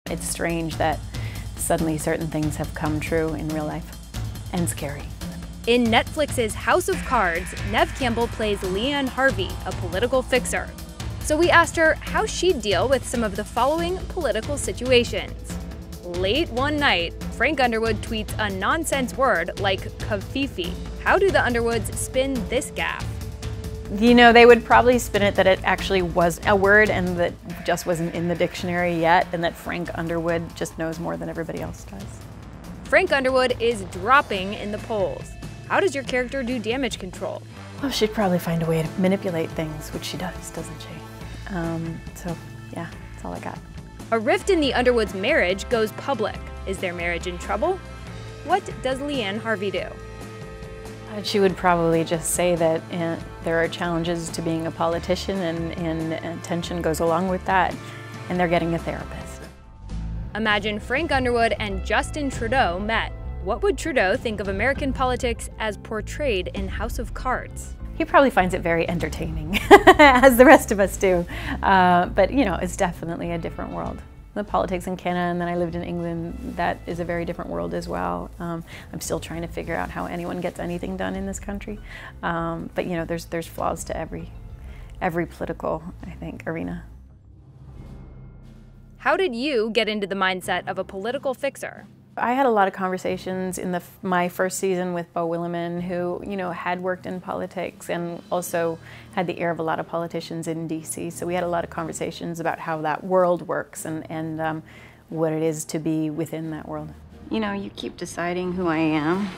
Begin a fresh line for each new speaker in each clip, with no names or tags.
It's strange that suddenly certain things have come true in real life, and scary.
In Netflix's House of Cards, Neve Campbell plays Leann Harvey, a political fixer. So we asked her how she'd deal with some of the following political situations. Late one night, Frank Underwood tweets a nonsense word like "kafifi." How do the Underwoods spin this gaffe?
You know, they would probably spin it that it actually was a word and that just wasn't in the dictionary yet, and that Frank Underwood just knows more than everybody else does.
Frank Underwood is dropping in the polls. How does your character do damage control?
Well, she'd probably find a way to manipulate things, which she does, doesn't she? So yeah, that's all I got.
A rift in the Underwoods' marriage goes public. Is their marriage in trouble? What does Leann Harvey do?
She would probably just say that there are challenges to being a politician, and tension goes along with that, and they're getting a therapist.
Imagine Frank Underwood and Justin Trudeau met. What would Trudeau think of American politics as portrayed in House of Cards?
He probably finds it very entertaining, as the rest of us do. But you know, it's definitely a different world. The politics in Canada, and then I lived in England, that is a very different world as well. I'm still trying to figure out how anyone gets anything done in this country. But you know, there's flaws to every political, I think, arena.
How did you get into the mindset of a political fixer?
I had a lot of conversations in my first season with Beau Willimon, who, you know, had worked in politics and also had the ear of a lot of politicians in DC. So we had a lot of conversations about how that world works and what it is to be within that world.
You know, you keep deciding who I am.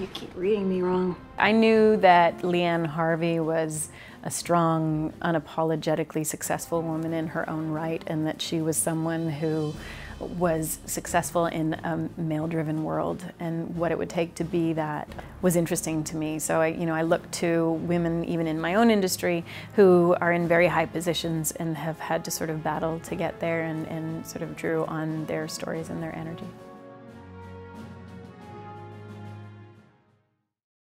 You keep reading me wrong.
I knew that Leann Harvey was a strong, unapologetically successful woman in her own right, and that she was someone who was successful in a male-driven world, and what it would take to be that was interesting to me. So I looked to women, even in my own industry, who are in very high positions and have had to sort of battle to get there, and sort of drew on their stories and their energy.